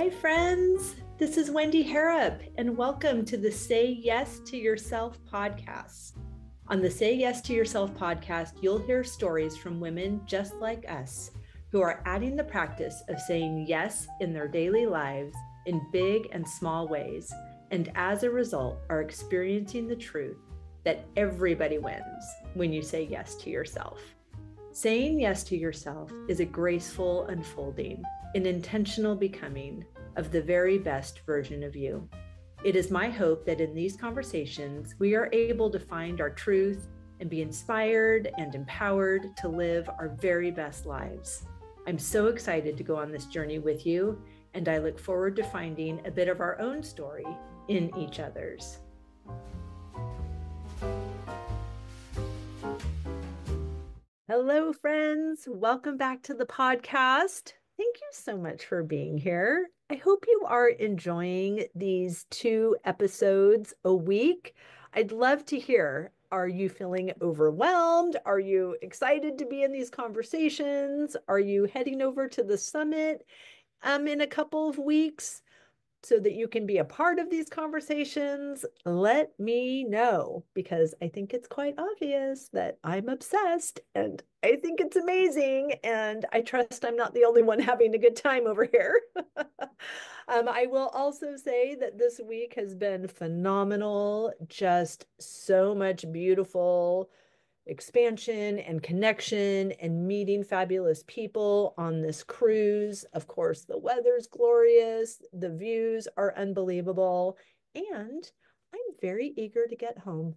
Hi, friends. This is Wendy Harrop, and welcome to the Say Yes to Yourself podcast. On the Say Yes to Yourself podcast, you'll hear stories from women just like us who are adding the practice of saying yes in their daily lives in big and small ways, and as a result, are experiencing the truth that everybody wins when you say yes to yourself. Saying yes to yourself is a graceful unfolding, an intentional becoming of the very best version of you. It is my hope that in these conversations, we are able to find our truth and be inspired and empowered to live our very best lives. I'm so excited to go on this journey with you, and I look forward to finding a bit of our own story in each other's. Hello, friends. Welcome back to the podcast. Thank you so much for being here. I hope you are enjoying these 2 episodes a week. I'd love to hear, are you feeling overwhelmed? Are you excited to be in these conversations? Are you heading over to the summit in a couple of weeks so that you can be a part of these conversations? Let me know, because I think it's quite obvious that I'm obsessed and I think it's amazing, and I trust I'm not the only one having a good time over here. I will also say that this week has been phenomenal. Just so much beautiful expansion and connection and meeting fabulous people on this cruise. Of course, the weather's glorious, the views are unbelievable, and I'm very eager to get home.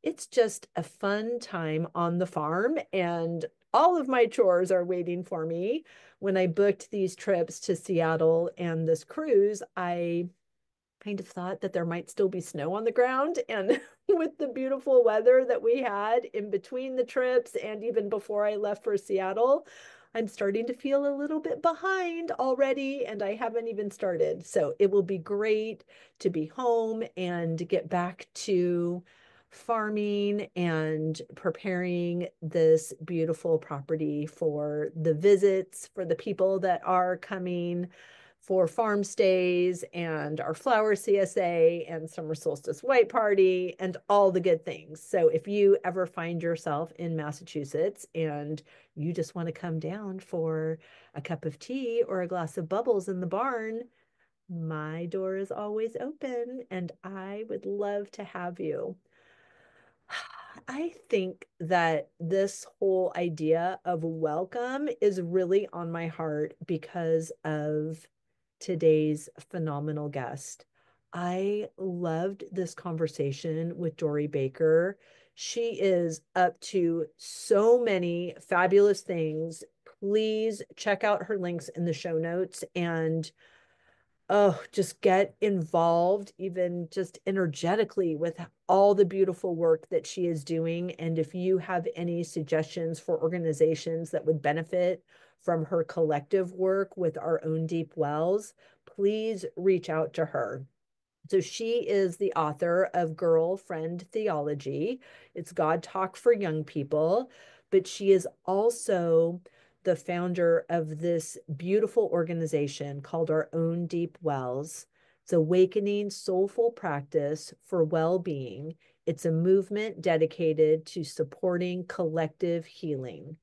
It's just a fun time on the farm, and all of my chores are waiting for me. When I booked these trips to Seattle and this cruise, I kind of thought that there might still be snow on the ground. And with the beautiful weather that we had in between the trips and even before I left for Seattle, I'm starting to feel a little bit behind already, and I haven't even started. So it will be great to be home and get back to farming and preparing this beautiful property for the visits, for the people that are coming for farm stays and our flower CSA and summer solstice white party and all the good things. So if you ever find yourself in Massachusetts and you just want to come down for a cup of tea or a glass of bubbles in the barn, my door is always open and I would love to have you. I think that this whole idea of welcome is really on my heart because of today's phenomenal guest. I loved this conversation with Dori Baker. She is up to so many fabulous things. Please check out her links in the show notes and just get involved, even just energetically, with all the beautiful work that she is doing. And if you have any suggestions for organizations that would benefit from her collective work with our own deep wells, please reach out to her. So she is the author of Girlfriend Theology. It's God Talk for Young People, but she is also the founder of this beautiful organization called Our Own Deep Wells. It's awakening soulful practice for well-being. It's a movement dedicated to supporting collective healing.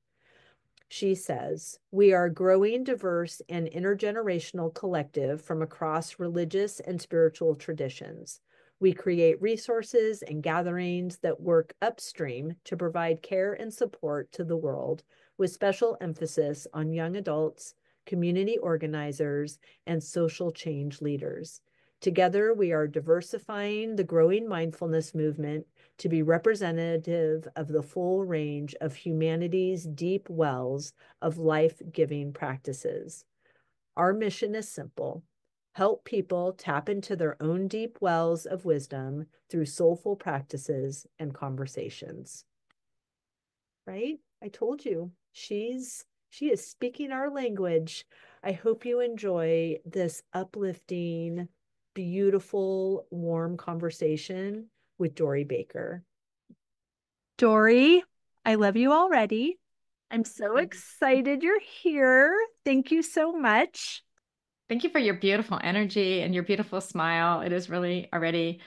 She says, we are a growing, diverse, and intergenerational collective from across religious and spiritual traditions. We create resources and gatherings that work upstream to provide care and support to the world, with special emphasis on young adults, community organizers, and social change leaders. Together, we are diversifying the growing mindfulness movement to be representative of the full range of humanity's deep wells of life-giving practices. Our mission is simple: help people tap into their own deep wells of wisdom through soulful practices and conversations. Right? I told you, she is speaking our language. I hope you enjoy this uplifting, beautiful, warm conversation with Dori Baker. Dori, I love you already. I'm so excited you're here. Thank you so much. Thank you for your beautiful energy and your beautiful smile. It is really already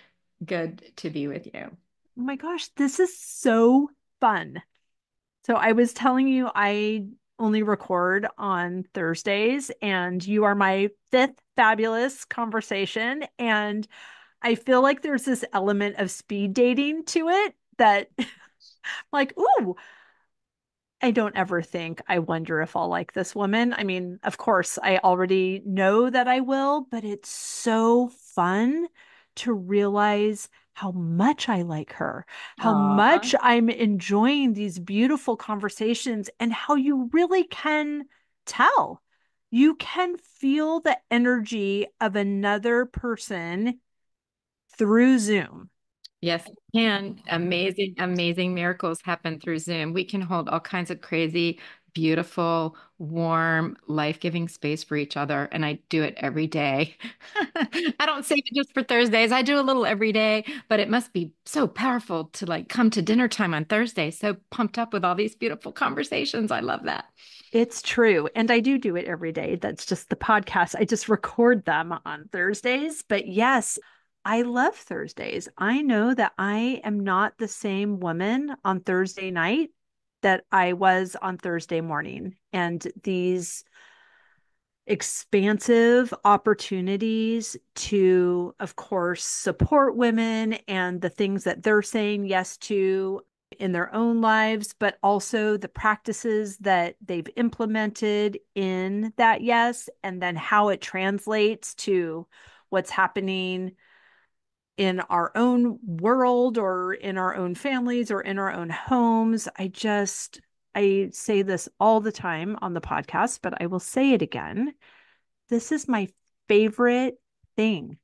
good to be with you. Oh my gosh, this is so fun. So I was telling you I only record on Thursdays, and you are my fifth fabulous conversation. And I feel like there's this element of speed dating to it that, like, ooh, I don't ever think I wonder if I'll like this woman. I mean, of course, I already know that I will, but it's so fun to realize how much I like her, how Aw. much I'm enjoying these beautiful conversations, and how you really can tell. You can feel the energy of another person through Zoom. Yes, and amazing miracles happen through Zoom. We can hold all kinds of crazy, beautiful, warm, life-giving space for each other. And I do it every day. I don't save it just for Thursdays. I do a little every day, but it must be so powerful to like come to dinner time on Thursday, so pumped up with all these beautiful conversations. I love that. It's true. And I do it every day. That's just the podcast. I just record them on Thursdays. But yes, I love Thursdays. I know that I am not the same woman on Thursday night that I was on Thursday morning. And these expansive opportunities to, of course, support women and the things that they're saying yes to in their own lives, but also the practices that they've implemented in that yes, and then how it translates to what's happening in our own world or in our own families or in our own homes. I say this all the time on the podcast, but I will say it again. This is my favorite thing.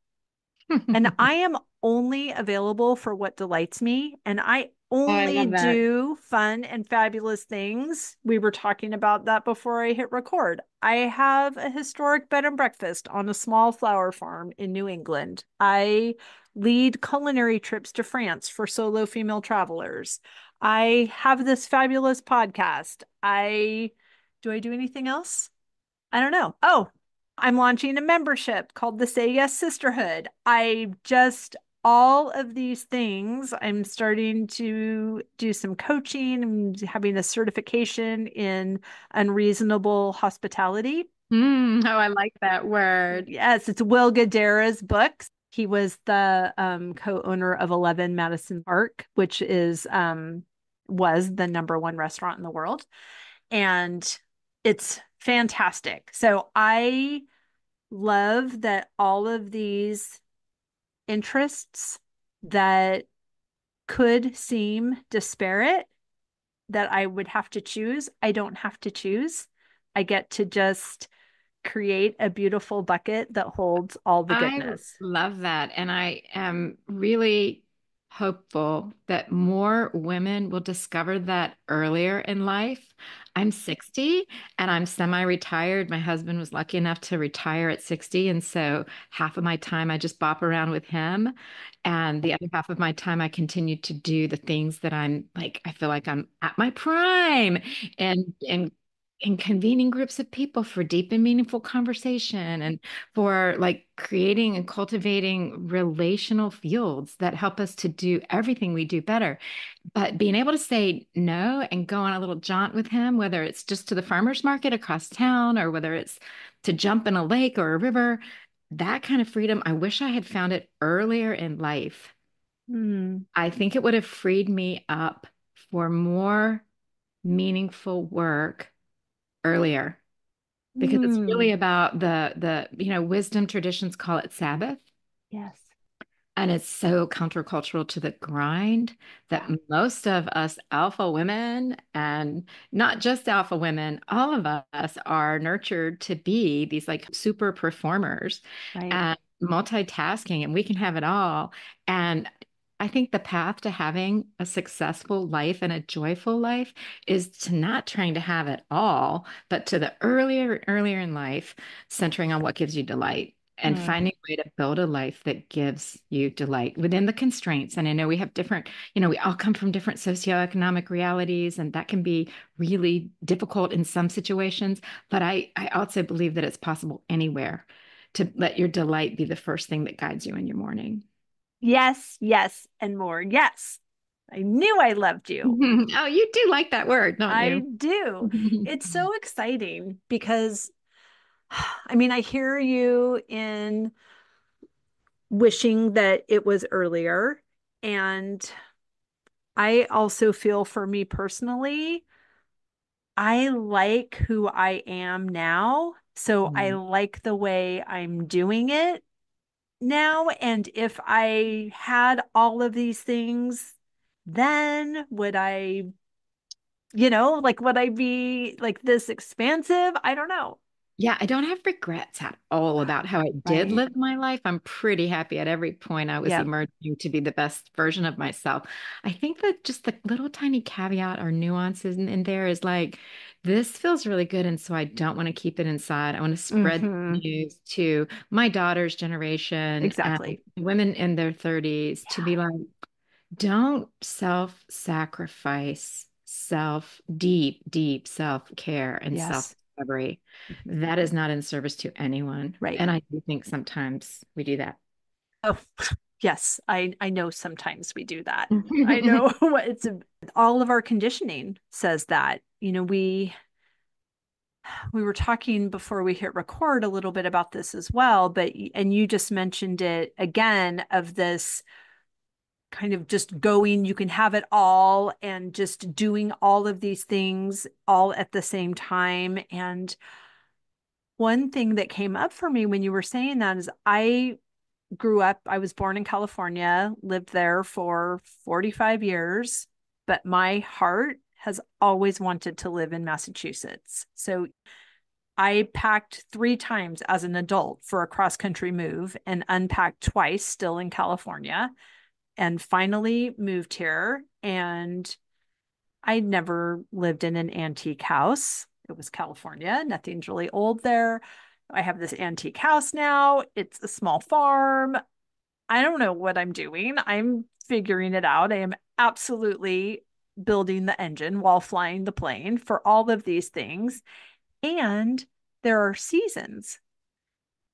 And I am only available for what delights me. And I Oh, I only love that. do fun and fabulous things. We were talking about that before I hit record. I have a historic bed and breakfast on a small flower farm in New England. I lead culinary trips to France for solo female travelers. I have this fabulous podcast. I do anything else? I don't know. Oh, I'm launching a membership called the Say Yes Sisterhood. All of these things. I'm starting to do some coaching. I'm having a certification in unreasonable hospitality. Oh, I like that word. Yes, it's Will Guidara's books. He was the co-owner of 11 Madison Park, which is was the number one restaurant in the world. And it's fantastic. So I love that all of these interests that could seem disparate that I would have to choose, I don't have to choose. I get to just create a beautiful bucket that holds all the I goodness. love that. And I am really hopeful that more women will discover that earlier in life. I'm 60 and I'm semi-retired. My husband was lucky enough to retire at 60. And so half of my time I just bop around with him. And the other half of my time I continue to do the things that I'm like, I feel like I'm at my prime and convening groups of people for deep and meaningful conversation and for like creating and cultivating relational fields that help us to do everything we do better. But being able to say no and go on a little jaunt with him, whether it's just to the farmer's market across town or whether it's to jump in a lake or a river, that kind of freedom, I wish I had found it earlier in life. Hmm. I think it would have freed me up for more meaningful work earlier because it's Hmm. really about the wisdom traditions call it Sabbath. Yes. And it's so countercultural to the grind that Yeah. most of us alpha women, and not just alpha women, all of us are nurtured to be these like super performers Right. and multitasking, and we can have it all. And I think the path to having a successful life and a joyful life is to not trying to have it all, but to the earlier in life, centering on what gives you delight and Hmm. finding a way to build a life that gives you delight within the constraints. And I know we have different, we all come from different socioeconomic realities, and that can be really difficult in some situations. But I also believe that it's possible anywhere. to let your delight be the first thing that guides you in your morning. Yes, yes, and more. Yes. I knew I loved you. Oh, you do like that word, don't I you? do. It's so exciting because, I mean, I hear you in wishing that it was earlier. And I also feel for me personally, I like who I am now. So I Mm. like the way I'm doing it now. And if I had all of these things, then would I, like, would I be like this expansive? I don't know. Yeah, I don't have regrets at all about how I did Right. live my life. I'm pretty happy at every point I was Yep. emerging to be the best version of myself. I think that just the little tiny caveat or nuances in there is like, this feels really good. And so I don't want to keep it inside. I want to spread the Hmm. news to my daughter's generation and Exactly. women in their 30s to be like, don't self-sacrifice deep self-care and Yes. self-discovery. Mhm. That is not in service to anyone. Right. And I do think sometimes we do that. Oh, yes. I know sometimes we do that. I know what all of our conditioning says that. We were talking before we hit record a little bit about this as well, but and you just mentioned it again of this kind of just going, you can have it all and just doing all of these things all at the same time. And one thing that came up for me when you were saying that is I was born in California, lived there for 45 years, but my heart has always wanted to live in Massachusetts. So I packed 3 times as an adult for a cross country move and unpacked twice still in California and finally moved here. And I never lived in an antique house. It was California. Nothing's really old there. I have this antique house now. It's a small farm. I don't know what I'm doing. I'm figuring it out. I am absolutely building the engine while flying the plane for all of these things. And there are seasons.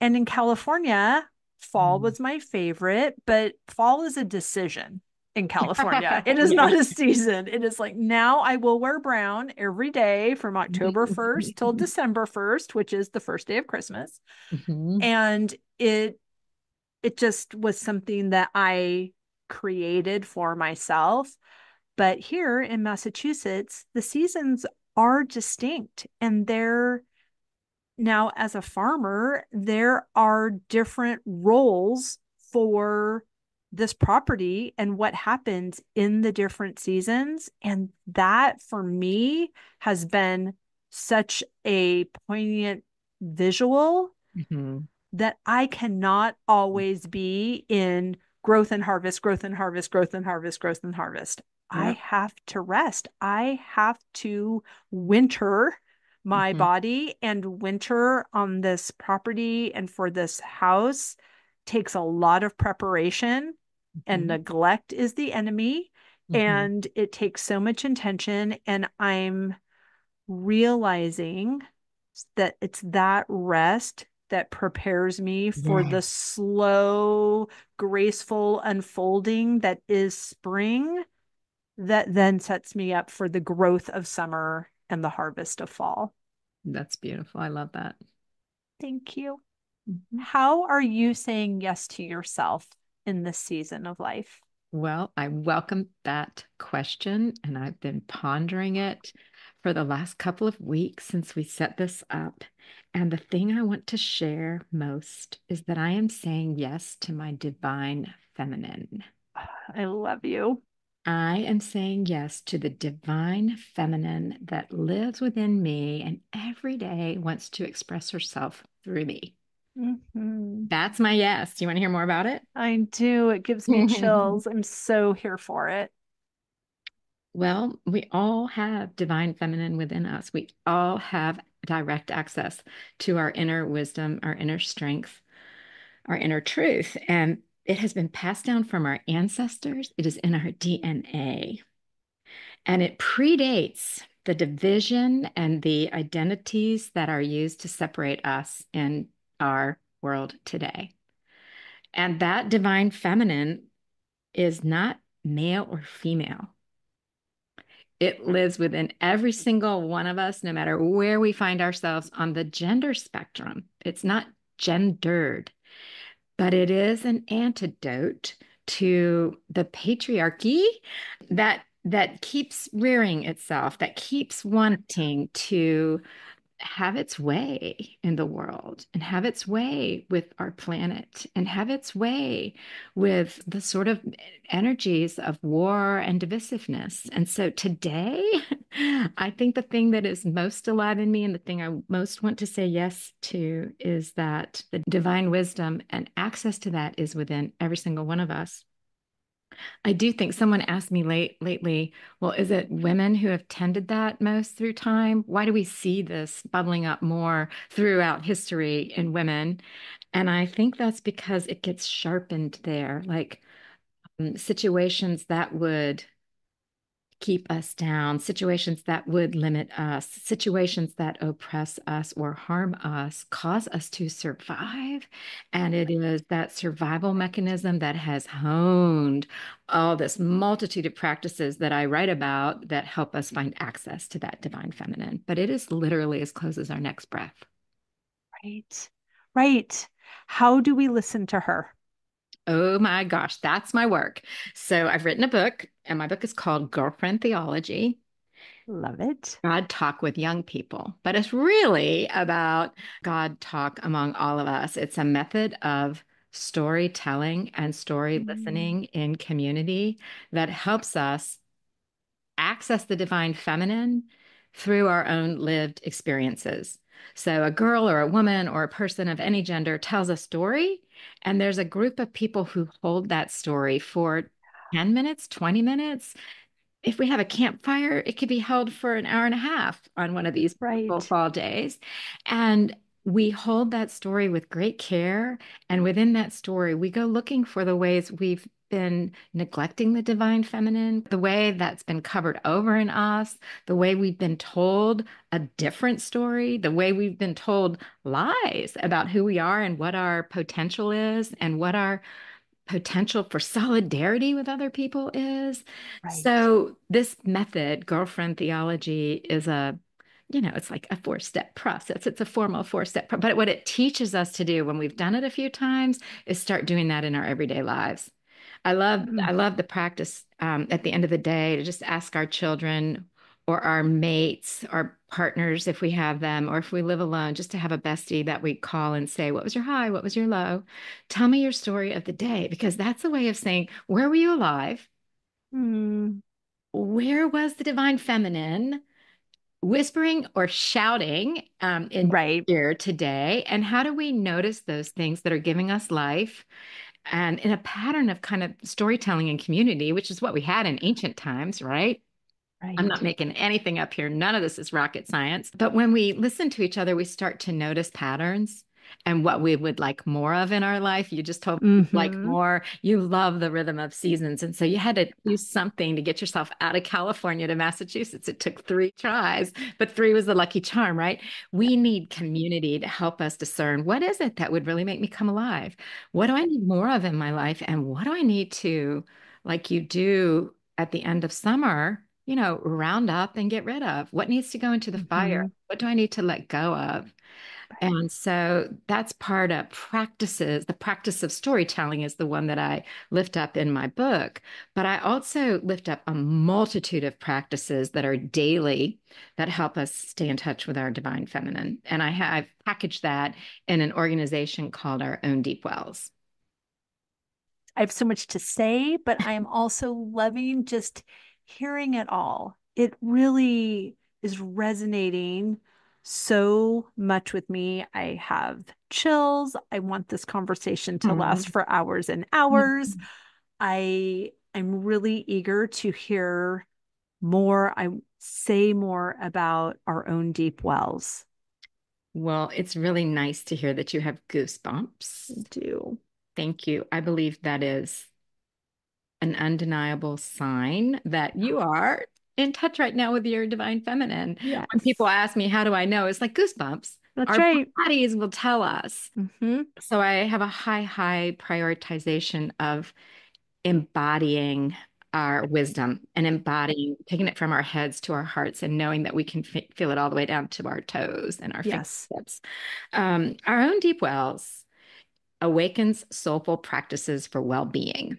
And in California, fall Mm. was my favorite, but fall is a decision in California. It is not Yes. a season. It is like now I will wear brown every day from October 1st till December 1st, which is the first day of Christmas. Mhm. And it just was something that I created for myself. But here in Massachusetts, the seasons are distinct and they're now, as a farmer, there are different roles for this property and what happens in the different seasons. And that for me has been such a poignant visual Mhm. that I cannot always be in growth and harvest, growth and harvest, growth and harvest, growth and harvest. I Yep. have to rest. I have to winter my Mhm. body, and winter on this property and for this house takes a lot of preparation, and Mhm. neglect is the enemy. Mhm. And it takes so much intention. And I'm realizing that it's that rest that prepares me for the Yes. slow, graceful unfolding that is spring, that then sets me up for the growth of summer and the harvest of fall. That's beautiful. I love that. Thank you. Mhm. How are you saying yes to yourself in this season of life? Well, I welcome that question, and I've been pondering it for the last couple of weeks since we set this up. And the thing I want to share most is that I am saying yes to my divine feminine. I love you. I am saying yes to the divine feminine that lives within me and every day wants to express herself through me. Mhm. That's my yes. Do you want to hear more about it? I do. It gives me chills. I'm so here for it. Well, we all have divine feminine within us. We all have direct access to our inner wisdom, our inner strength, our inner truth. And it has been passed down from our ancestors. It is in our DNA. And it predates the division and the identities that are used to separate us in our world today. And that divine feminine is not male or female. It lives within every single one of us, no matter where we find ourselves on the gender spectrum. It's not gendered, but it is an antidote to the patriarchy that keeps rearing itself, that keeps wanting to have its way in the world and have its way with our planet and have its way with the sort of energies of war and divisiveness. And so today, I think the thing that is most alive in me and the thing I most want to say yes to is that the divine wisdom and access to that is within every single one of us. I do think someone asked me lately, well, is it women who have tended that most through time? Why do we see this bubbling up more throughout history in women? And I think that's because it gets sharpened there, like situations that would keep us down, situations that would limit us, situations that oppress us or harm us, cause us to survive. And it is that survival mechanism that has honed all this multitude of practices that I write about that help us find access to that divine feminine. But it is literally as close as our next breath. Right. Right. How do we listen to her? Oh my gosh, that's my work. So I've written a book, and my book is called Girlfriend Theology. Love it. God talk with young people, but it's really about God talk among all of us. It's a method of storytelling and story Mm, listening in community that helps us access the divine feminine through our own lived experiences. So, a girl or a woman or a person of any gender tells a story, and there's a group of people who hold that story for 10 minutes, 20 minutes. If we have a campfire, it could be held for an hour and a half on one of these beautiful right. fall days. And we hold that story with great care. And within that story, we go looking for the ways we've been neglecting the divine feminine, the way that's been covered over in us, the way we've been told a different story, the way we've been told lies about who we are and what our potential is and what our potential for solidarity with other people is. Right. So this method, girlfriend theology, is it's like a four-step process. It's a formal four-step, but what it teaches us to do when we've done it a few times is start doing that in our everyday lives. I Mm, love the practice at the end of the day to just ask our children or our mates, our partners, if we have them, or if we live alone, just to have a bestie that we call and say, what was your high? What was your low? Tell me your story of the day, because that's a way of saying, where were you alive? mm, Where was the divine feminine whispering or shouting in right. your ear today? And how do we notice those things that are giving us life? And in a pattern of kind of storytelling and community, which is what we had in ancient times, right? I'm not Right. making anything up here. None of this is rocket science. But when we listen to each other, we start to notice patterns and what we would like more of in our life. You just told me you like Mm-hmm. more. You love the rhythm of seasons. And so you had to do something to get yourself out of California to Massachusetts. It took 3 tries, but three was the lucky charm, right? We need community to help us discern what is it that would really make me come alive? What do I need more of in my life? And what do I need to, like you do at the end of summer, round up and get rid of? What needs to go into the fire? Mm-hmm. What do I need to let go of? And so that's part of practices. The practice of storytelling is the one that I lift up in my book. But I also lift up a multitude of practices that are daily that help us stay in touch with our divine feminine. And I've packaged that in an organization called Our Own Deep Wells. I have so much to say, but I am also loving just hearing it all. It really is resonating so much with me. I have chills. I want this conversation to last Mhm. for hours and hours. I'm really eager to hear more. I say more about our own deep wells. Well, it's really nice to hear that you have I goosebumps. do. Thank you. I believe that is an undeniable sign that you are in touch right now with your divine feminine. When people Yes. ask me, how do I know? It's like goosebumps. That's Our right. bodies will tell us. Hmm. So I have a high prioritization of embodying our wisdom and embodying, taking it from our heads to our hearts and knowing that we can feel it all the way down to our toes and our Yes. fingertips. Our own deep wells awakens soulful practices for well-being.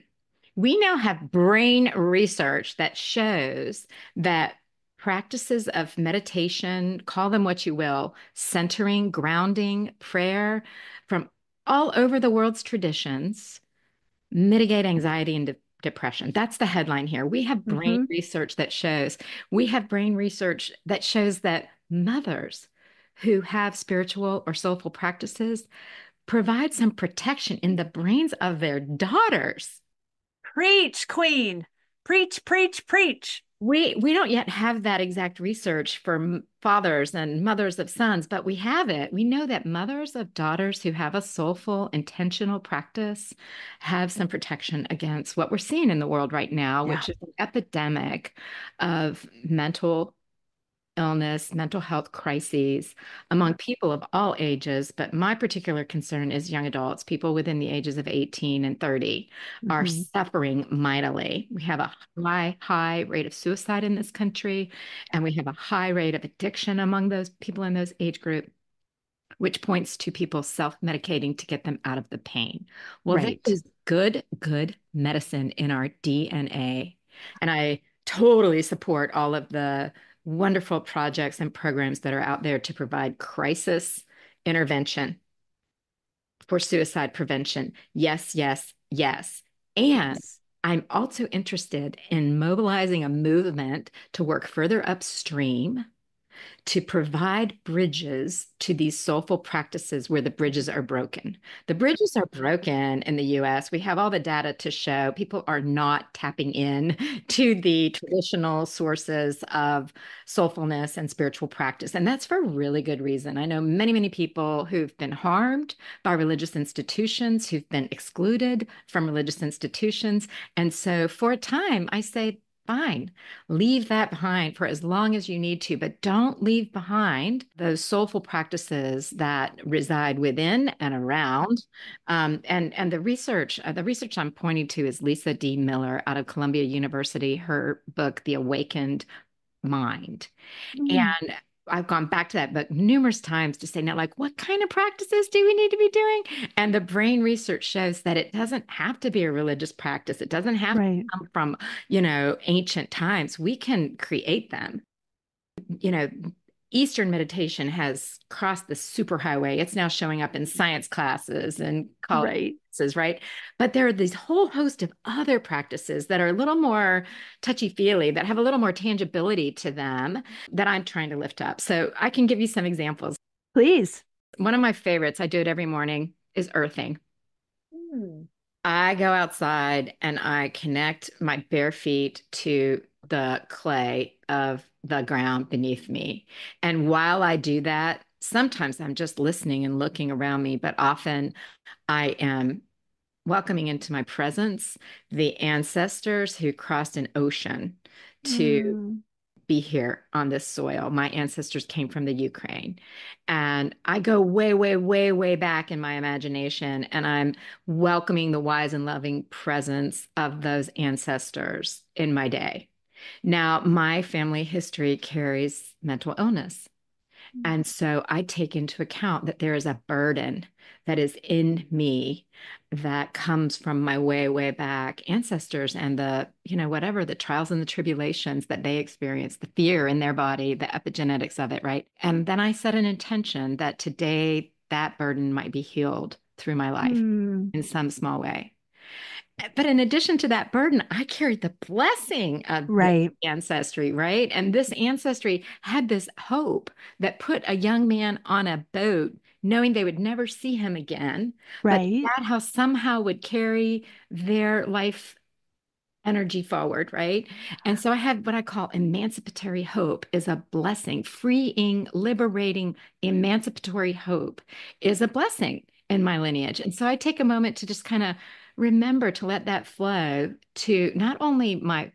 We now have brain research that shows that practices of meditation, call them what you will, centering, grounding, prayer from all over the world's traditions mitigate anxiety and depression. That's the headline here. Hmm. We have brain research that shows that mothers who have spiritual or soulful practices provide some protection in the brains of their daughters. Preach, Queen. Preach, preach, preach. We don't yet have that exact research for fathers and mothers of sons, but we have it. We know that mothers of daughters who have a soulful, intentional practice have some protection against what we're seeing in the world right now, Yeah. which is an epidemic of mental illness, mental health crises among people of all ages. But my particular concern is young adults, people within the ages of 18 and 30 are Hmm. suffering mightily. We have a high rate of suicide in this country, and we have a high rate of addiction among those people in those age groups, which points to people self-medicating to get them out of the pain. Well, this Right. is good medicine in our DNA. And I totally support all of the wonderful projects and programs that are out there to provide crisis intervention for suicide prevention. Yes, yes, yes. And Yes. I'm also interested in mobilizing a movement to work further upstream to provide bridges to these soulful practices where the bridges are broken. The bridges are broken in the US. We have all the data to show people are not tapping in to the traditional sources of soulfulness and spiritual practice. And that's for a really good reason. I know many people who've been harmed by religious institutions, who've been excluded from religious institutions. And so for a time, I say, fine, leave that behind for as long as you need to, but don't leave behind those soulful practices that reside within and around. And the research I'm pointing to is Lisa D. Miller out of Columbia University, her book, The Awakened Mind. Mm. And I've gone back to that book numerous times to say, now, like, what kind of practices do we need to be doing? And the brain research shows that it doesn't have to be a religious practice. It doesn't have to Right. come from, ancient times. We can create them. You know, Eastern meditation has crossed the superhighway. It's now showing up in science classes and college Right. classes, right? But there are these whole host of other practices that are a little more touchy-feely, that have a little more tangibility to them that I'm trying to lift up. So I can give you some examples. Please. One of my favorites, I do it every morning, is earthing. Mm. I go outside and I connect my bare feet to the clay of the ground beneath me. And while I do that, sometimes I'm just listening and looking around me, but often I am welcoming into my presence the ancestors who crossed an ocean to Mm. be here on this soil. My ancestors came from the Ukraine. And I go way back in my imagination, and I'm welcoming the wise and loving presence of those ancestors in my day. Now, my family history carries mental illness. And so I take into account that there is a burden that is in me that comes from my way back ancestors and whatever the trials and the tribulations that they experienced, the fear in their body, the epigenetics of it, right? And then I set an intention that today that burden might be healed through my life Mm. in some small way. But in addition to that burden, I carried the blessing of this Right. ancestry, right? And this ancestry had this hope that put a young man on a boat, knowing they would never see him again, but Right. that house somehow would carry their life energy forward, right? And so I had what I call emancipatory hope is a blessing, freeing, liberating, emancipatory hope is a blessing in my lineage. And so I take a moment to just kind of remember to let that flow to not only my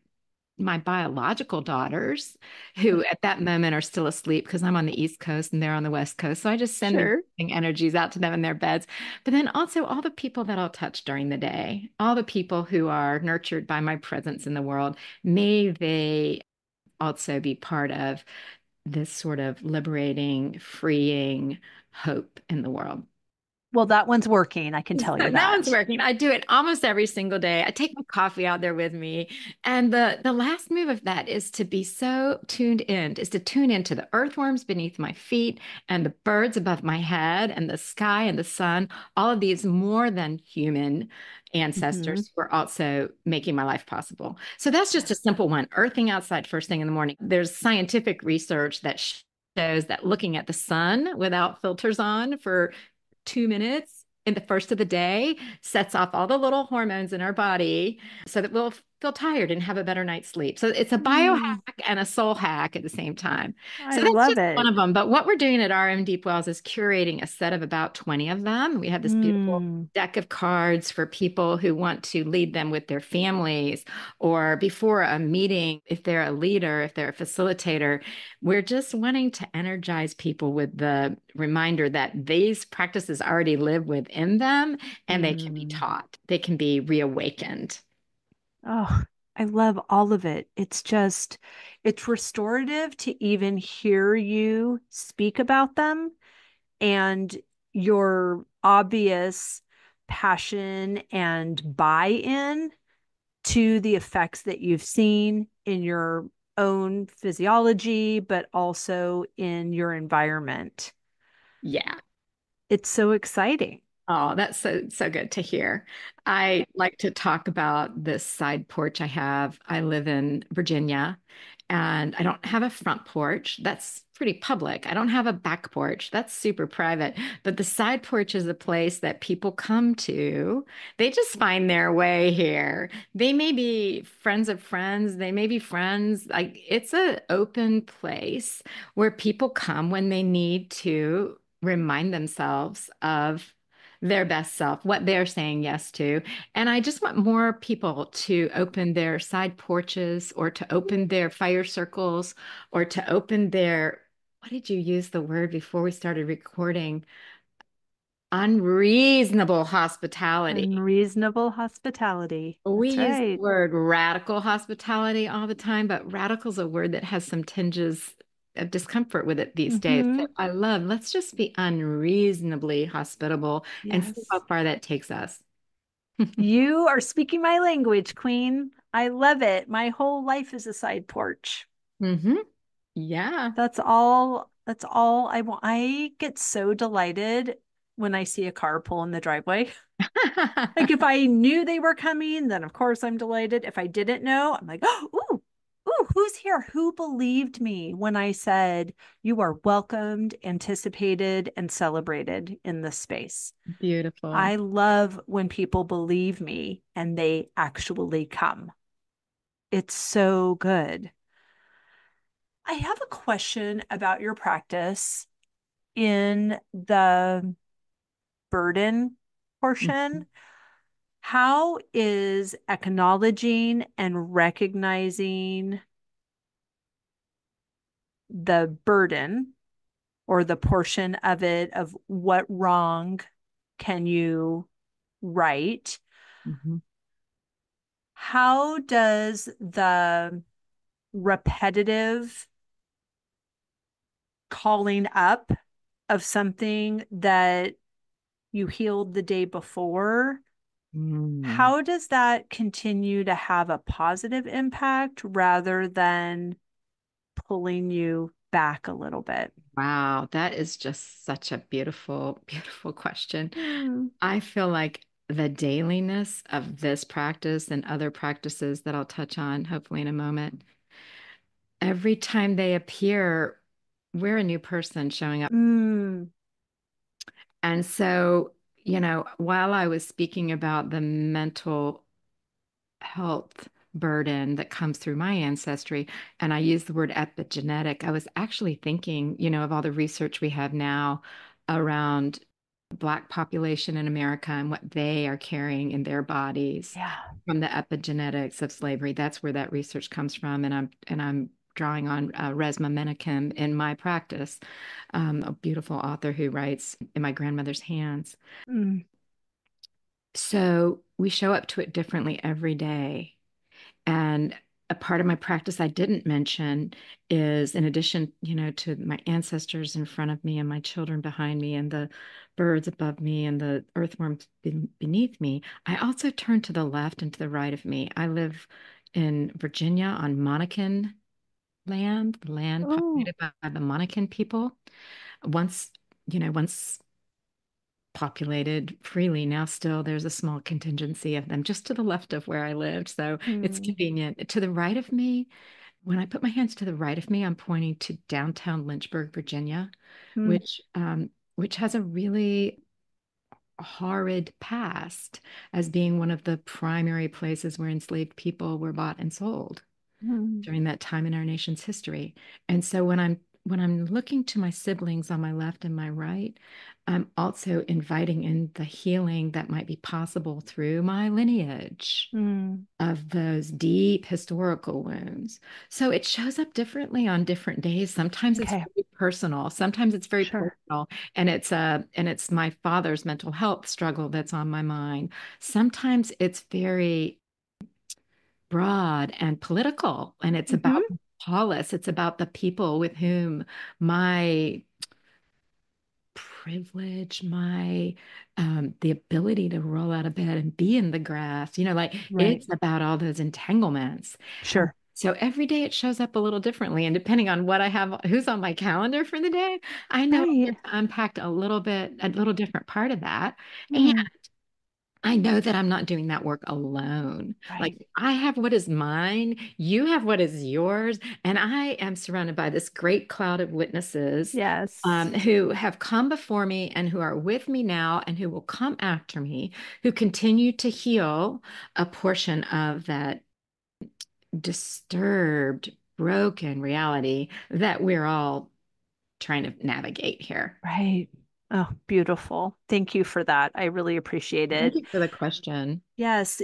my biological daughters, who at that moment are still asleep because I'm on the East Coast and they're on the West Coast. So I just send the Sure. energies out to them in their beds. But then also all the people that I'll touch during the day, all the people who are nurtured by my presence in the world, may they also be part of this sort of liberating, freeing hope in the world. Well, that one's working. I can tell you That one's that. working. I do it almost every single day. I take my coffee out there with me. And the last move of that is to be so tuned in, is to tune into the earthworms beneath my feet and the birds above my head and the sky and the sun, all of these more than human Hmm. ancestors who are also making my life possible. So that's just a Yes. simple one. Earthing outside first thing in the morning. There's scientific research that shows that looking at the sun without filters on for 2 minutes in the first of the day sets off all the little hormones in our body so that we'll feel tired and have a better night's sleep. So it's a biohack Mm, and a soul hack at the same time. I So that's love just one it. of them. But what we're doing at RM Deep Wells is curating a set of about 20 of them. We have this beautiful Mm, deck of cards for people who want to lead them with their families or before a meeting, if they're a leader, if they're a facilitator. We're just wanting to energize people with the reminder that these practices already live within them and they can be mm. taught, they can be reawakened. Oh, I love all of it. It's restorative to even hear you speak about them and your obvious passion and buy-in to the effects that you've seen in your own physiology, but also in your environment. Yeah. It's so exciting. Oh, that's so good to hear. I like to talk about this side porch I have. I live in Virginia and I don't have a front porch. That's pretty public. I don't have a back porch. That's super private. But the side porch is a place that people come to. They just find their way here. They may be friends of friends, they may be friends. Like it's an open place where people come when they need to remind themselves of their best self, what they're saying yes to. And I just want more people to open their side porches or to open their fire circles or to open their, what did you use the word before we started recording? Unreasonable hospitality. Unreasonable hospitality. We That's use the right. word radical hospitality all the time, but radical is a word that has some tinges of discomfort with it these days. So Hmm. I love, let's just be unreasonably hospitable and see how Yes. far that takes us. You are speaking my language, Queen. I love it. My whole life is a side porch. Hmm. Yeah. That's all I want. I get so delighted when I see a car pull in the driveway. Like if I knew they were coming, then of course I'm delighted. If I didn't know, I'm like, oh, ooh, who's here? Who believed me when I said you are welcomed, anticipated, and celebrated in this space? Beautiful. I love when people believe me and they actually come. It's so good. I have a question about your practice in the burden Mhm. portion. How is acknowledging and recognizing the burden or the portion of it of what wrong can you right? Mhm. How does the repetitive calling up of something that you healed the day before, Mm. how does that continue to have a positive impact rather than pulling you back a little bit? Wow, that is just such a beautiful, beautiful question. Hmm. I feel like the dailiness of this practice and other practices that I'll touch on hopefully in a moment, every time they appear, we're a new person showing up. Mm. And so, while I was speaking about the mental health burden that comes through my ancestry, and I use the word epigenetic, I was actually thinking, of all the research we have now around Black population in America and what they are carrying in their bodies Yeah. from the epigenetics of slavery. That's where that research comes from, and I'm drawing on Resmaa Menakem in my practice, a beautiful author who writes In My Grandmother's Hands. Mm. So we show up to it differently every day. And a part of my practice I didn't mention is, in addition, to my ancestors in front of me and my children behind me and the birds above me and the earthworms beneath me, I also turn to the left and to the right of me. I live in Virginia on Monacan land, the land Oh. populated by the Monacan people. Once, once populated freely. Now, still, there's a small contingency of them just to the left of where I lived. So it's Mm. convenient. To the right of me, when I put my hands to the right of me, I'm pointing to downtown Lynchburg, Virginia, Mm. which has a really horrid past as being one of the primary places where enslaved people were bought and sold Mm. during that time in our nation's history. And so when I'm looking to my siblings on my left and my right, I'm also inviting in the healing that might be possible through my lineage Mm. of those deep historical wounds. So it shows up differently on different days. Sometimes it's Okay. very personal. Sometimes it's very Sure. personal, and it's my father's mental health struggle that's on my mind. Sometimes it's very broad and political, and it's Hmm. about Paulus. It's about the people with whom my privilege, my the ability to roll out of bed and be in the grass, like Right. it's about all those entanglements. And Sure. so every day it shows up a little differently, and depending on what I have, who's on my calendar for the day, I know I Right. get to unpack a little different part of that. And Mm. I know that I'm not doing that work alone. Like Right. I have what is mine, you have what is yours, and I am surrounded by this great cloud of witnesses Yes. who have come before me and who are with me now and who will come after me, who continue to heal a portion of that disturbed, broken reality that we're all trying to navigate here. Right. Oh, beautiful. Thank you for that. I really appreciate Thank it. you for the question. Yes,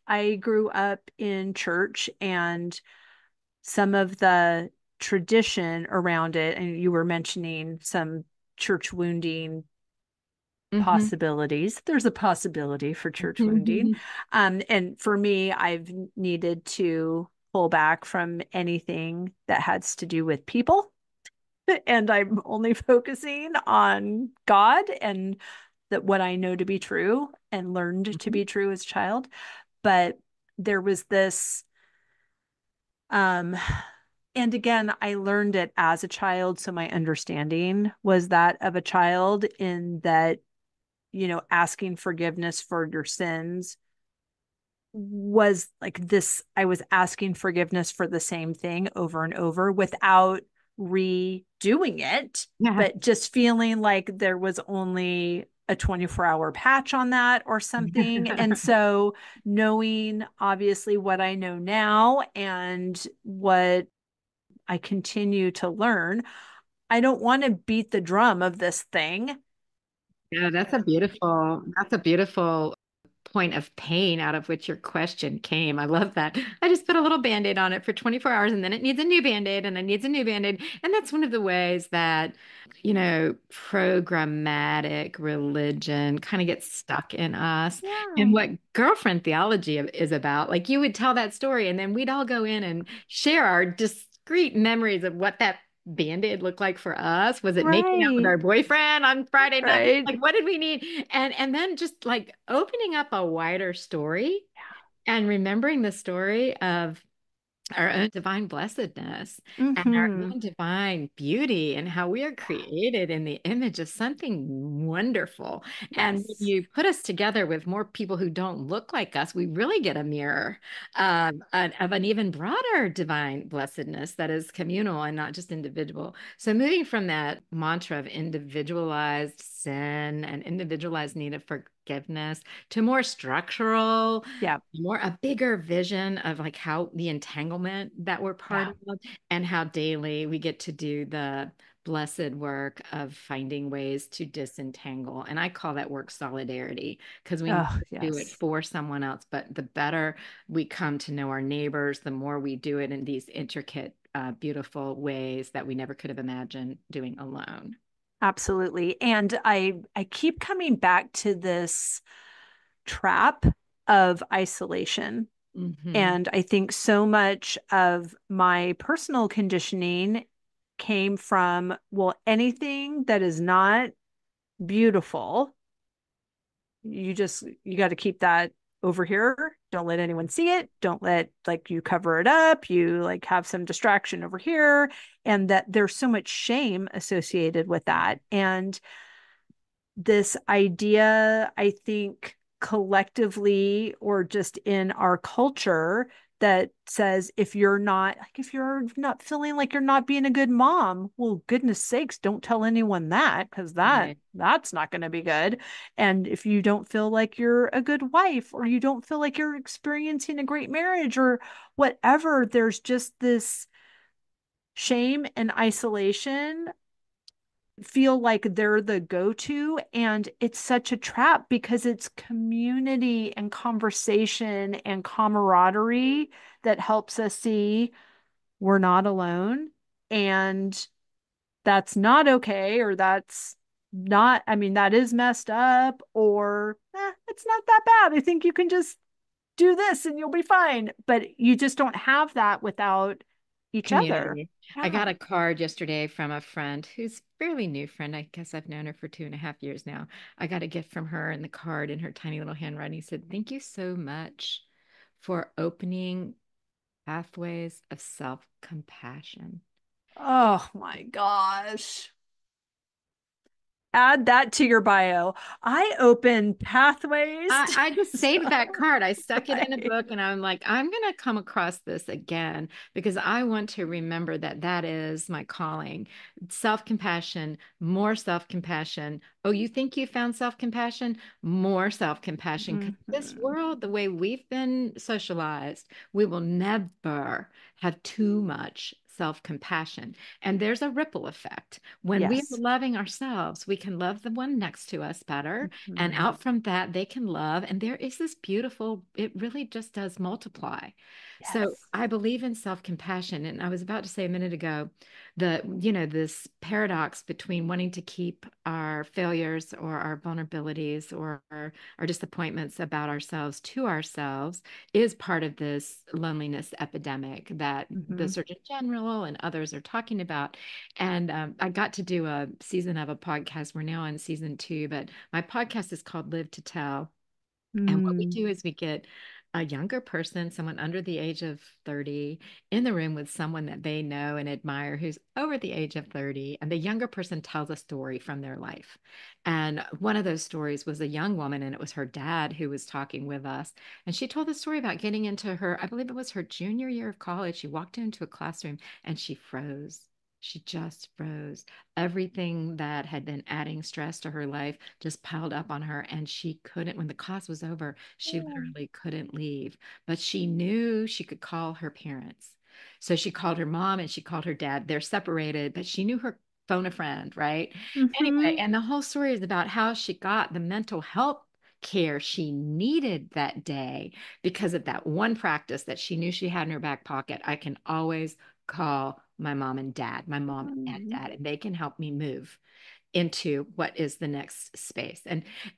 I grew up in church, and some of the tradition around it, and you were mentioning some church wounding Hmm. possibilities. There's a possibility for church wounding. And for me, I've needed to pull back from anything that has to do with people. And I'm only focusing on God and that what I know to be true and learned to be true as a child. But there was this, um, and again, I learned it as a child. So my understanding was that of a child, in that, asking forgiveness for your sins was like this. I was asking forgiveness for the same thing over and over without redoing it, Yeah. but just feeling like there was only a 24-hour patch on that or something. And so, knowing obviously what I know now and what I continue to learn, I don't want to beat the drum of this thing. Yeah, that's a beautiful point of pain out of which your question came. I love that. I just put a little band-aid on it for 24 hours and then it needs a new band-aid and it needs a new band-aid. And that's one of the ways that, programmatic religion kind of gets stuck in us. And Yeah. what girlfriend theology is about, like you would tell that story and then we'd all go in and share our discrete memories of what that Band-Aid look like for us? Was it making out with Right. our boyfriend on Friday night? Right. Like, what did we need? And then just like opening up a wider story and remembering the story of our own divine blessedness and our Mm-hmm. own divine beauty and how we are created in the image of something wonderful. And when Yes. you put us together with more people who don't look like us, we really get a mirror of an even broader divine blessedness that is communal and not just individual. So moving from that mantra of individualized sin and individualized need of forgiveness, to more structural, Yeah. more a bigger vision of like how the entanglement that we're part Yeah. of, and how daily we get to do the blessed work of finding ways to disentangle. And I call that work solidarity, because we Oh, do it yes. for someone else. But the better we come to know our neighbors, the more we do it in these intricate, beautiful ways that we never could have imagined doing alone. Absolutely. And I keep coming back to this trap of isolation. Hmm. And I think so much of my personal conditioning came from, well, anything that is not beautiful, you got to keep that over here. Don't let anyone see it. Don't let like you cover it up. You like have some distraction over here. And that there's so much shame associated with that. And this idea, I think, collectively or just in our culture that says if you're not feeling like you're not being a good mom, well, goodness sakes, don't tell anyone that because Right. that's not going to be good. And if you don't feel like you're a good wife or you don't feel like you're experiencing a great marriage or whatever, there's just this shame and isolation feel like they're the go-to, and it's such a trap because it's community and conversation and camaraderie that helps us see we're not alone, and that's not okay, or that's not, I mean, that is messed up, or it's not that bad. I think you can just do this and you'll be fine, but you just don't have that without each other. Community. I Yeah. got a card yesterday from a friend who's fairly new friend. I guess I've known her for 2.5 years now. I got a gift from her, and the card in her tiny little handwriting said, "Thank you so much for opening pathways of self-compassion." Oh my gosh. Add that to your bio. I open pathways. I just saved that card. I stuck it in a Right. book, and I'm like, I'm going to come across this again because I want to remember that that is my calling. Self-compassion, more self-compassion. Oh, you think you found self-compassion? More self-compassion. Because this Mhm. world, the way we've been socialized, we will never have too much self-compassion. And there's a ripple effect. When we are Yes. loving ourselves, we can love the one next to us better, and Mhm. out from that, they can love. And there is this beautiful, it really just does multiply. So Yes. I believe in self-compassion. And I was about to say a minute ago, this paradox between wanting to keep our failures or our vulnerabilities or our disappointments about ourselves to ourselves is part of this loneliness epidemic that the Mhm. Surgeon General and others are talking about. And I got to do a season of a podcast. We're now on season 2, but my podcast is called Live to Tell. And what we Mm. do is we get a younger person, someone under the age of 30, in the room with someone that they know and admire who's over the age of 30. And the younger person tells a story from their life. And one of those stories was a young woman, and it was her dad who was talking with us. And she told the story about getting into her, I believe it was her junior year of college. She walked into a classroom and she froze. She just froze. Everything that had been adding stress to her life just piled up on her, and she couldn't, when the class was over, she Oh. literally couldn't leave. But she knew she could call her parents. So she called her mom and she called her dad. They're separated, but she knew her phone a friend, right? Anyway, Mhm. and the whole story is about how she got the mental health care she needed that day because of that one practice that she knew she had in her back pocket. I can always call my mom and dad, my mom and Mhm. dad, and they can help me move into what is the next space.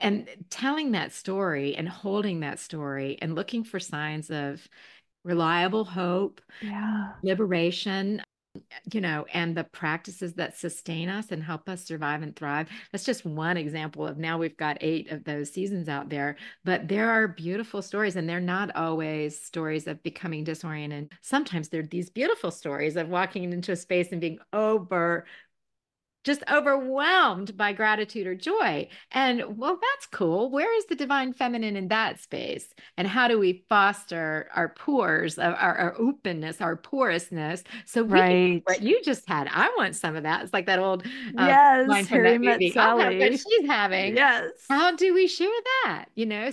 And telling that story and holding that story and looking for signs of reliable hope, Yeah. liberation, and the practices that sustain us and help us survive and thrive. That's just one example of, now we've got 8 of those seasons out there, but there are beautiful stories, and they're not always stories of becoming disoriented. Sometimes they're these beautiful stories of walking into a space and being overwhelmed just overwhelmed by gratitude or joy. And well, that's cool. Where is the divine feminine in that space? And how do we foster our pores, our openness, our porousness, so we can Right. what you just had? I want some of that. It's like that old line Yes, from Harry that met movie. I'll have what Sally. she's having. Yes. How do we share that?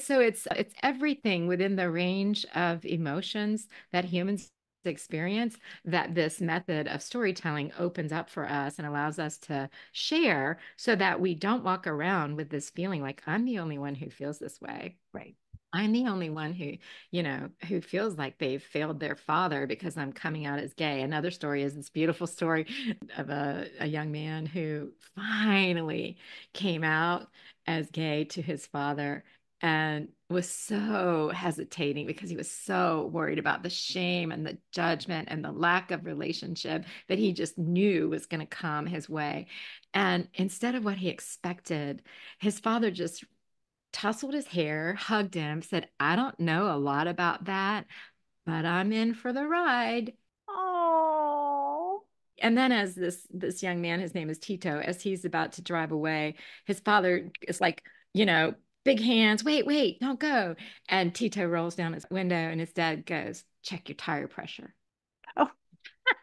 So it's everything within the range of emotions that humans experience that this method of storytelling opens up for us and allows us to share so that we don't walk around with this feeling like I'm the only one who feels this way. Right. I'm the only one who feels like they've failed their father because I'm coming out as gay. Another story is this beautiful story of a young man who finally came out as gay to his father and was so hesitating because he was so worried about the shame and the judgment and the lack of relationship that he just knew was going to come his way. And instead of what he expected, his father just tousled his hair, hugged him, said, I don't know a lot about that, but I'm in for the ride. Oh, And then as this young man, his name is Tito, as he's about to drive away, his father is like, big hands, wait, wait, don't go. And Tito rolls down his window and his dad goes, check your tire pressure. oh,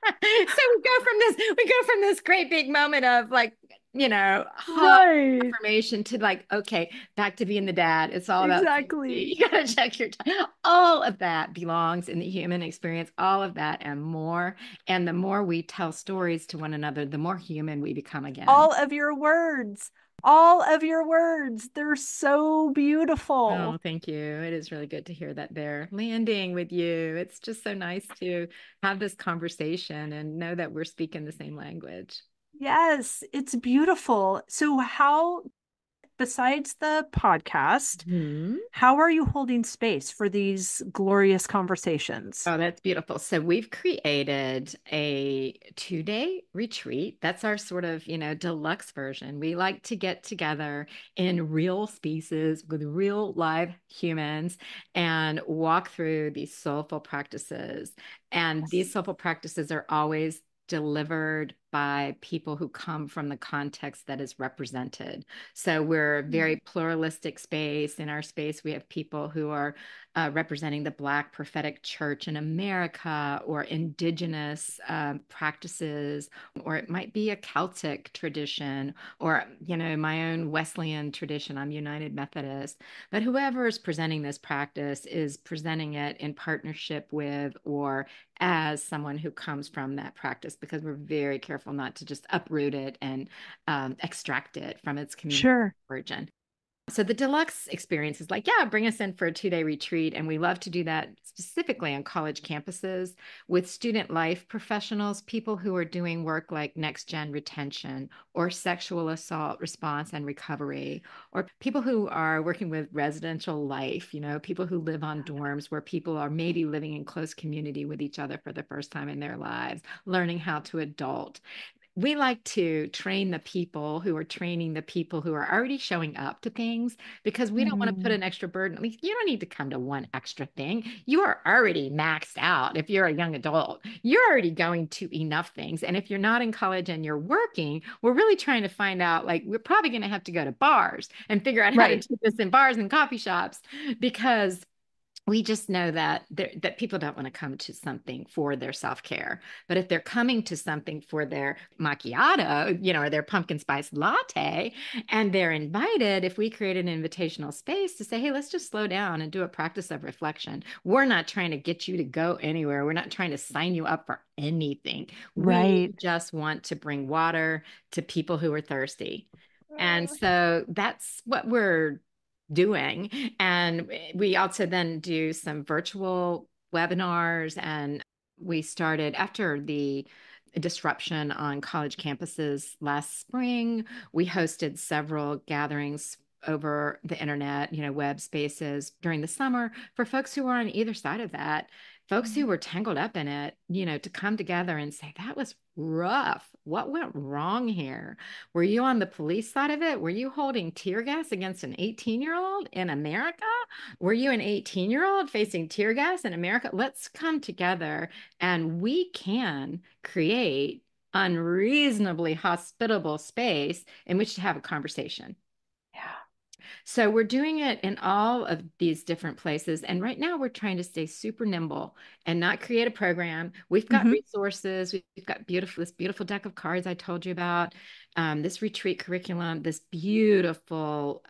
So we go from this great big moment of like, hug right. affirmation to like, okay, back to being the dad. It's all about safety. Exactly. You gotta check your time. All of that belongs in the human experience, all of that and more. And the more we tell stories to one another, the more human we become again. All of your words, all of your words, they're so Oh, beautiful. thank you. It is really good to hear that they're landing with you. It's just so nice to have this conversation and know that we're speaking the same language. Yes, it's beautiful. So, how, besides the podcast, Mhm. how are you holding space for these glorious conversations? Oh, that's beautiful. So we've created a 2-day retreat. That's our sort of, deluxe version. We like to get together in real spaces with real live humans and walk through these soulful practices. And these soulful practices are always delivered by people who come from the context that is represented. So we're a very pluralistic space. In our space, we have people who are representing the Black prophetic church in America or indigenous practices, or it might be a Celtic tradition, or, my own Wesleyan tradition. I'm United Methodist. But whoever is presenting this practice is presenting it in partnership with or as someone who comes from that practice because we're very careful not to just uproot it and extract it from its community Sure. origin. So the deluxe experience is like, yeah, bring us in for a 2-day retreat. And we love to do that specifically on college campuses with student life professionals, people who are doing work like next gen retention or sexual assault response and recovery, or people who are working with residential life, people who live on dorms where people are maybe living in close community with each other for the first time in their lives, learning how to adult. We like to train the people who are training the people who are already showing up to things because we don't want to put Mhm. an extra burden. Like, you don't need to come to one extra thing. You are already maxed out. If you're a young adult, you're already going to enough things. And if you're not in college and you're working, we're really trying to find out, like, we're probably going to have to go to bars and figure out how to Right. do this in bars and coffee shops because we just know that people don't want to come to something for their self-care. But if they're coming to something for their macchiato, or their pumpkin spice latte, and they're invited, if we create an invitational space to say, hey, let's just slow down and do a practice of reflection. We're not trying to get you to go anywhere. We're not trying to sign you up for anything. We Right. just want to bring water to people who are thirsty. And so that's what we're doing. And we also then do some virtual webinars. And we started after the disruption on college campuses last spring. We hosted several gatherings over the internet, web spaces during the summer for folks who were on either side of that, folks who were tangled up in it, to come together and say, that was rough. What went wrong here? Were you on the police side of it? Were you holding tear gas against an 18-year-old in America? Were you an 18-year-old facing tear gas in America? Let's come together and we can create unreasonably hospitable space in which to have a conversation. Yeah. So we're doing it in all of these different places. And right now we're trying to stay super nimble and not create a program. We've got Hmm. resources. We've got this beautiful deck of cards I told you about, this retreat curriculum, this beautiful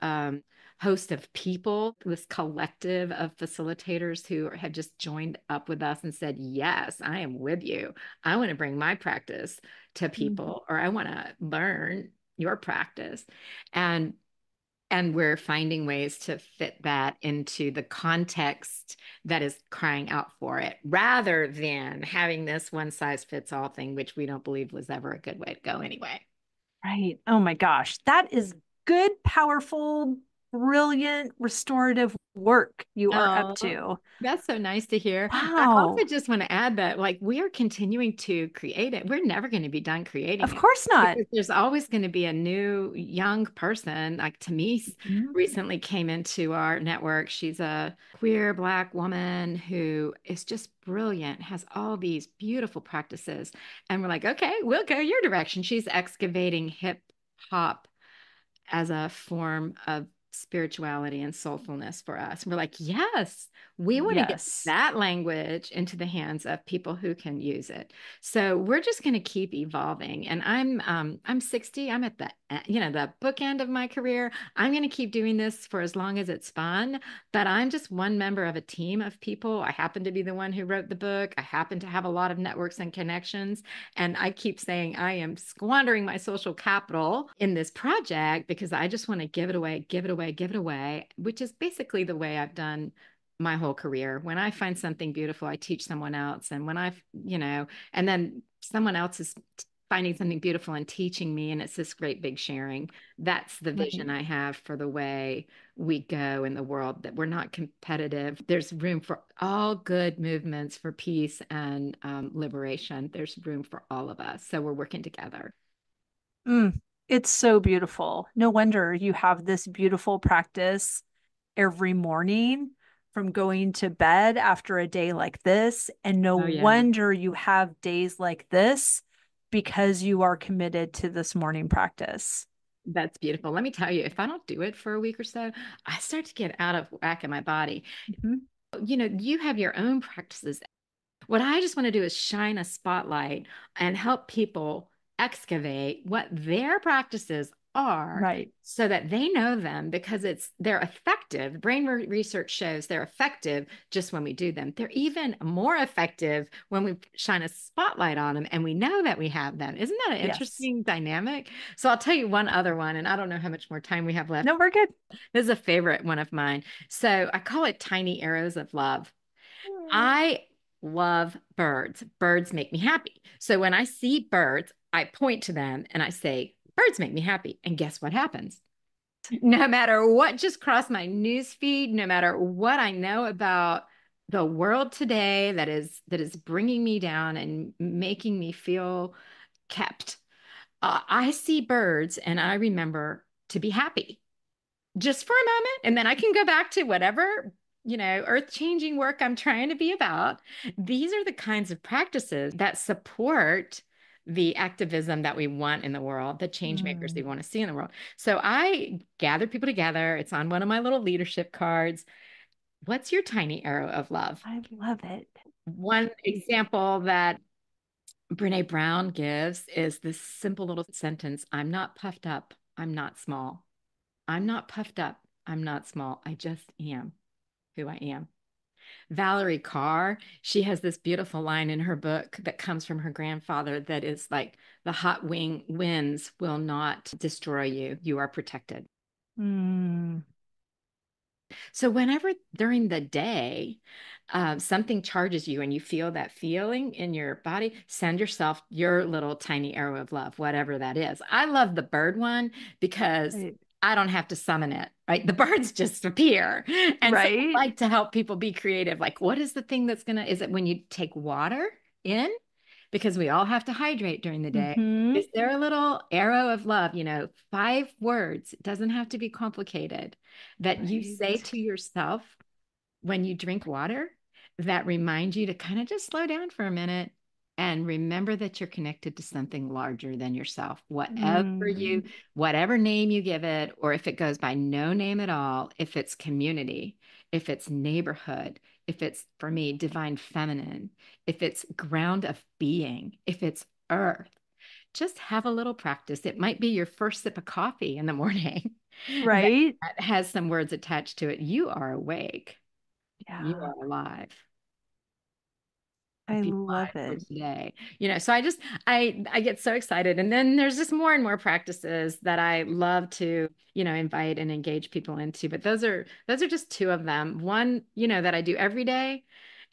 host of people, this collective of facilitators who have just joined up with us and said, yes, I am with you. I want to bring my practice to people, or I want to learn your practice. And we're finding ways to fit that into the context that is crying out for it, rather than having this one size fits all thing, which we don't believe was ever a good way to go anyway. Right. Oh my gosh. That is good, powerful, brilliant, restorative work you are up Oh, to. that's so nice to hear. I also Wow. just want to add that, like, we are continuing to create it. We're never going to be done creating Of it course not. because there's always going to be a new young person. Like Tamise Mhm. recently came into our network. She's a queer Black woman who is just brilliant, has all these beautiful practices. And we're like, okay, we'll go your direction. She's excavating hip hop as a form of spirituality and soulfulness for us. And we're like, yes, we want to get Yes. that language into the hands of people who can use it. So we're just going to keep evolving. And I'm 60. I'm at the the bookend of my career. I'm going to keep doing this for as long as it's fun. But I'm just one member of a team of people. I happen to be the one who wrote the book. I happen to have a lot of networks and connections. And I keep saying I am squandering my social capital in this project because I just want to give it away, give it away, give it away, which is basically the way I've done my whole career. When I find something beautiful, I teach someone else. And and then someone else is finding something beautiful and teaching me. And it's this great big sharing. That's the Right. vision I have for the way we go in the world, that we're not competitive. There's room for all good movements for peace and liberation. There's room for all of us. So we're working together. Mm, it's so beautiful. No wonder you have this beautiful practice every morning from going to bed after a day like this. And no Oh, yeah. wonder you have days like this because you are committed to this morning practice. That's beautiful. Let me tell you, if I don't do it for a week or so, I start to get out of whack in my body. Mhm. You have your own practices. What I just want to do is shine a spotlight and help people excavate what their practices are Right. so that they know them, because they're effective. Research shows they're effective just when we do them. They're even more effective when we shine a spotlight on them and we know that we have them. Isn't that an Yes. interesting dynamic? So I'll tell you one other one, and I don't know how much more time we have left. No, we're good. This is a favorite one of mine. So I call it tiny arrows of love. I love birds. Birds make me happy. So when I see birds, I point to them and I say, birds make me happy. And guess what happens? No matter what just crossed my news feed, no matter what I know about the world today that is bringing me down and making me feel kept, I see birds and I remember to be happy just for a moment, and then I can go back to whatever, earth-changing work I'm trying to be about. These are the kinds of practices that support the activism that we want in the world, the change makers we Mm, want to see in the world. So I gather people together. It's on one of my little leadership cards. What's your tiny arrow of love? I love it. One example that Brene Brown gives is this simple little sentence: I'm not puffed up. I'm not small. I'm not puffed up. I'm not small. I just am who I am. Valerie Carr, she has this beautiful line in her book that comes from her grandfather that is like, the hot winds will not destroy you. You are protected. Mm, So whenever during the day something charges you and you feel that feeling in your body, send yourself your little tiny arrow of love, whatever that is. I love the bird one because right. I don't have to summon it, right? The birds just appear. And so I Right. like to help people be creative. Like, what is the thing is it when you take water in? Because we all have to hydrate during the day. Hmm. Is there a little arrow of love, 5 words? It doesn't have to be complicated, that you say Right. to yourself when you drink water that remind you to kind of just slow down for a minute and remember that you're connected to something larger than yourself. Mm, Whatever name you give it, or if it goes by no name at all, if it's community, if it's neighborhood, if it's, for me, divine feminine, if it's ground of being, if it's earth, just have a little practice. It might be your first sip of coffee in the morning that right? has some words attached to it. You are awake. You Yeah, are alive. I Be love alive for it. today. So I get so excited. And then there's just more and more practices that I love to, invite and engage people into. But those are just two of them. One, that I do every day.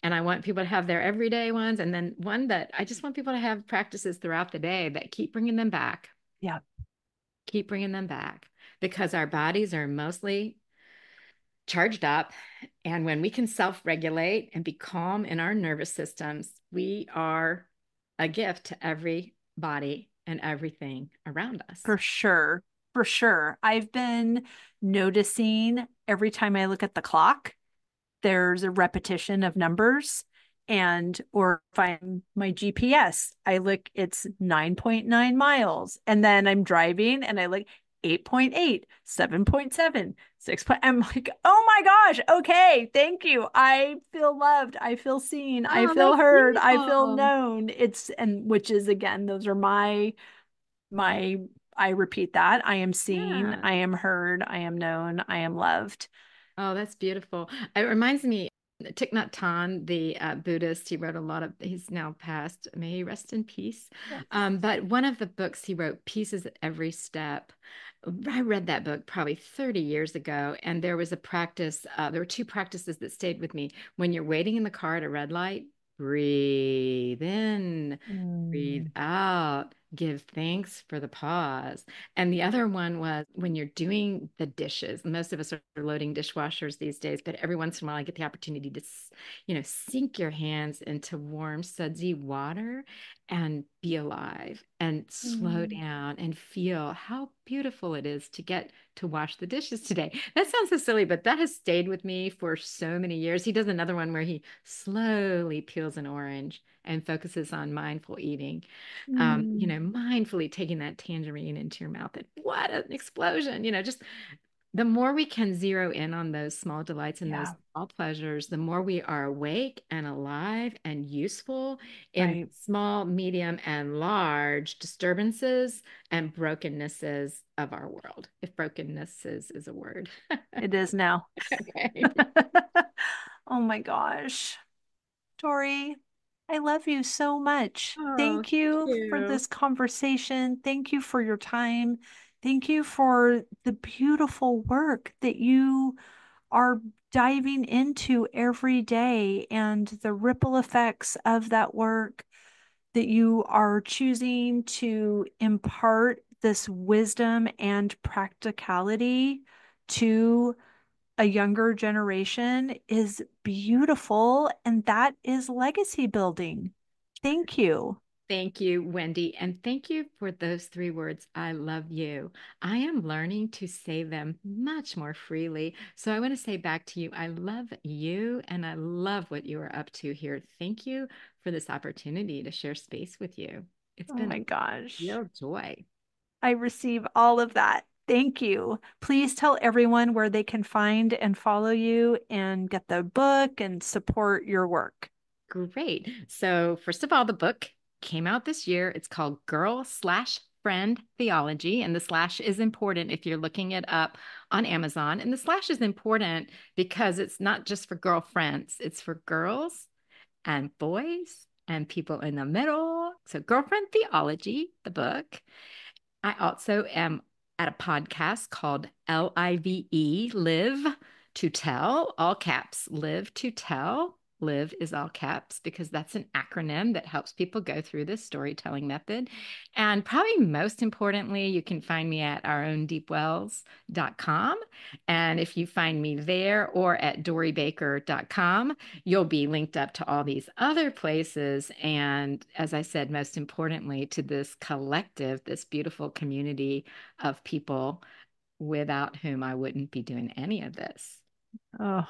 And I want people to have their everyday ones. And then one that I just want people to have practices throughout the day that keep bringing them back, Yeah, keep bringing them back, because our bodies are mostly charged up. And when we can self regulate and be calm in our nervous systems, we are a gift to every body and everything around us. for sure. For sure. I've been noticing every time I look at the clock, there's a repetition of numbers. And or if I'm my GPS, I look, it's 9.9 miles. And then I'm driving and I look 8.8, 7.7, 6. I'm like, oh my gosh, okay, thank you. I feel loved. I feel seen. I Oh, feel that's heard. I feel beautiful. known. It's and which is again, those are my I repeat that. I am seen, Yeah. I am heard, I am known, I am loved. Oh, that's beautiful. It reminds me, Thich Nhat Hanh, the Buddhist, he wrote a lot of, he's now passed, may he rest in peace. Yes. But one of the books he wrote, Peace is at Every Step. I read that book probably 30 years ago, and there was a practice, there were two practices that stayed with me. When you're waiting in the car at a red light, breathe in, breathe Mm, out, give thanks for the pause. And the other one was when you're doing the dishes. Most of us are loading dishwashers these days, but every once in a while I get the opportunity to, sink your hands into warm, sudsy water and be alive and slow mm, down and feel how beautiful it is to get to wash the dishes today. That sounds so silly, but that has stayed with me for so many years. He does another one where he slowly peels an orange and focuses on mindful eating, mm. mindfully taking that tangerine into your mouth. And what an explosion, just the more we can zero in on those small delights and those Yeah, small pleasures, the more we are awake and alive and useful in right. small, medium, and large disturbances and brokennesses of our world. If brokennesses is a word. It is now. Okay. Oh my gosh. Tori, I love you so much. Oh, Thank thank you for you. this conversation. Thank you for your time. Thank you for the beautiful work that you are diving into every day and the ripple effects of that work that you are choosing to impart this wisdom and practicality to a younger generation is beautiful. And that is legacy building. Thank you. Thank you, Wendy. And thank you for those three words. I love you. I am learning to say them much more freely. So I want to say back to you, I love you and I love what you are up to here. Thank you for this opportunity to share space with you. It's Oh been my a gosh. real joy. I receive all of that. Thank you. Please tell everyone where they can find and follow you and get the book and support your work. Great. So, first of all, the book came out this year. It's called Girl Slash Friend Theology. And the slash is important if you're looking it up on Amazon. And the slash is important because it's not just for girlfriends, it's for girls and boys and people in the middle. So, Girlfriend Theology, the book. I also am at a podcast called Live to Tell, all caps, Live to Tell. Live is all caps because that's an acronym that helps people go through this storytelling method. And probably most importantly, you can find me at ourowndeepwells.com. And if you find me there or at doribaker.com, you'll be linked up to all these other places. And as I said, most importantly, to this collective, this beautiful community of people without whom I wouldn't be doing any of this. Oh,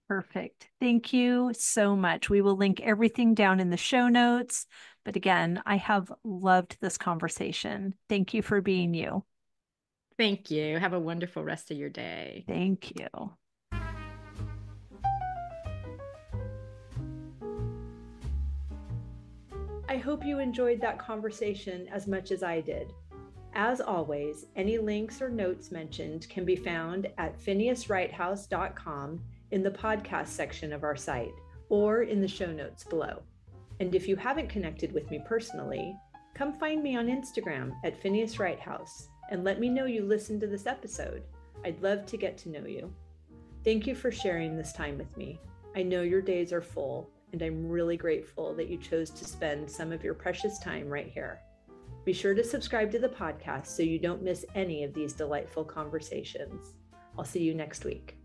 Perfect. Thank you so much. We will link everything down in the show notes. But again, I have loved this conversation. Thank you for being you. Thank you. Have a wonderful rest of your day. Thank you. I hope you enjoyed that conversation as much as I did. As always, any links or notes mentioned can be found at phineaswrighthouse.com in the podcast section of our site or in the show notes below. And if you haven't connected with me personally, come find me on Instagram at Phineas Wrighthouse and let me know you listened to this episode. I'd love to get to know you. Thank you for sharing this time with me. I know your days are full, and I'm really grateful that you chose to spend some of your precious time right here. Be sure to subscribe to the podcast so you don't miss any of these delightful conversations. I'll see you next week.